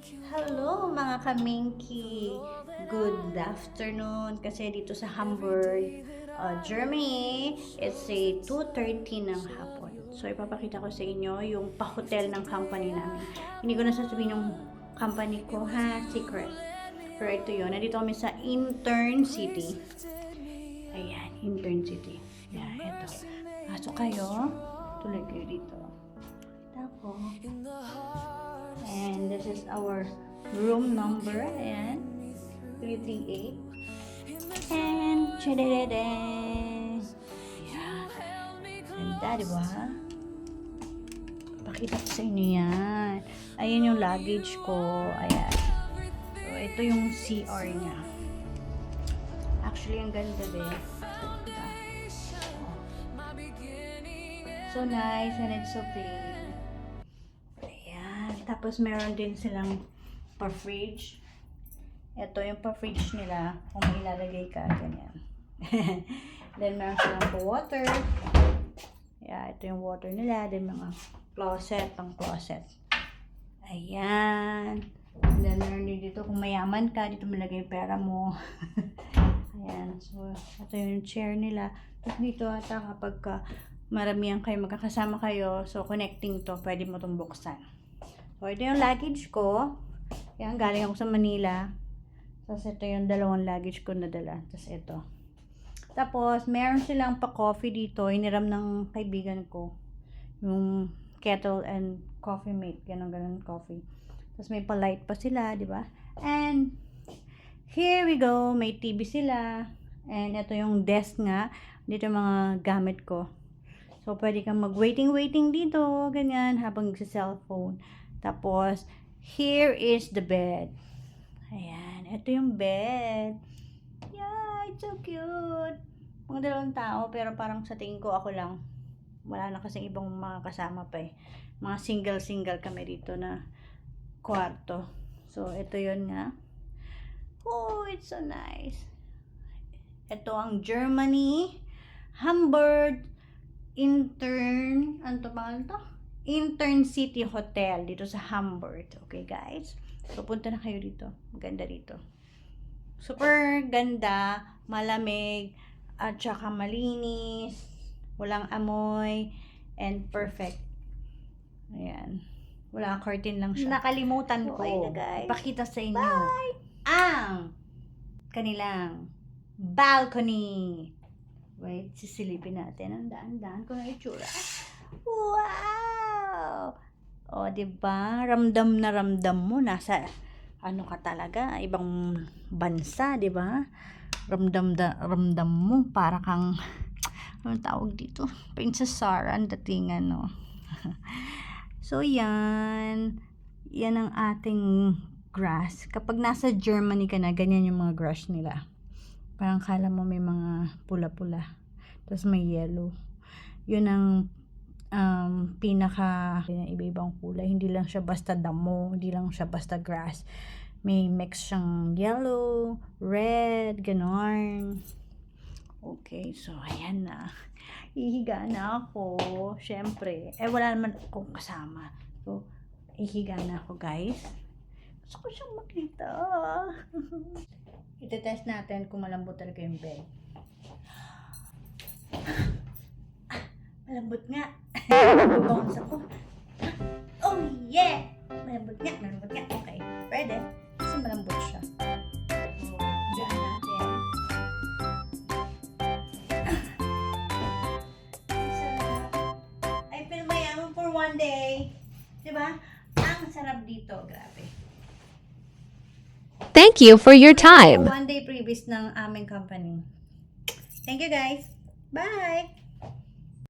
Hello mga kamingki! Good afternoon kasi dito sa Hamburg, Germany, it's a 2:30 ng hapon. So ipapakita ko sa inyo yung pa-hotel ng company namin. Hindi ko na sasabihin yung company ko ha, secret. Pero ito yun, nandito kami sa Intern City. Ayan, Intern City. Ayan, ito. Pasok kayo, tuloy kayo dito. Tapos, and this is our room number. Ayan. 338. And, chadadada. Ayan. Ganda, diba? Pakita ko sa inyo yan. Ayan yung luggage ko. Ayan. So, ito yung CR niya. Actually, ang ganda din. Diba? So nice and it's so clean. Tapos, meron din silang pa-fridge. Ito yung pa-fridge nila. Kung may ilalagay ka, ganyan. Then, meron silang pa-water. Yeah, ito yung water nila. Then, mga closet, pang-closet. Ayan. And then, meron din dito. Kung mayaman ka, dito malagay yung pera mo. Ayan. So, ito yung chair nila. Tapos, dito ata kapag maramihan kayo, magkakasama kayo. So, connecting to. Pwede mo itong buksan. So, ito yung luggage ko. Yan, galing ako sa Manila. Tapos, ito yung dalawang luggage ko na dala. Tapos, ito. Tapos, meron silang pa-coffee dito. Iniram ng kaibigan ko. Yung kettle and coffee mate. Ganon coffee. Tapos, may pa-light pa sila, di ba? And, here we go. May TV sila. And, ito yung desk nga. Dito yung mga gamit ko. So, pwede kang mag-waiting dito. Ganyan, habang sa-cellphone. Tapos, here is the bed. Ayan. Ito yung bed. Yeah, it's so cute. Mga dalawang tao, pero parang sa tingin ko ako lang. Wala na kasing ibang mga kasama pa eh. Mga single kami dito na kwarto. So, ito yun nga. Oh, it's so nice. Ito ang Germany, Hamburg, ano to pangalan to? Intern City Hotel dito sa Hamburg. Okay, guys? So, punta na kayo dito. Maganda dito. Super ganda, malamig, at saka malinis, walang amoy, and perfect. Ayan. Wala, curtain lang siya. Nakalimutan ko. Ipakita sa inyo. Bye! Ang kanilang balcony. Wait, sisilipin natin. Ang daan ko na itsura. Wow! O, diba? Ramdam na ramdam mo. Nasa, ano ka talaga? Ibang bansa, diba? Ramdam mo. Para kang, anong tawag dito? Princess Sarah, ang datingan, no? So, yan. Yan ang ating grass. Kapag nasa Germany ka na, ganyan yung mga grass nila. Parang kala mo may mga pula-pula. Tapos may yellow. Yun ang pinaka iba-ibang kulay. Hindi lang siya basta damo, hindi lang siya basta grass. May mix siyang yellow, red, ganon. Okay, so ayan na. Ihiga na ako. Syempre, wala naman akong kasama. So, ihiga na ako, guys. Gusto ko siyang makita. Ito-test natin kung malambot talaga yung bed. Malambot nga. Bounce ako. Oh yeah! Malambot nga. Okay, pwede. Kasi malambot siya. So, higaan natin. Sarap. I feel mayaman for one day. Diba? Ang sarap dito. Grabe. Thank you for your time. One day previous ng aming company. Thank you guys. Bye!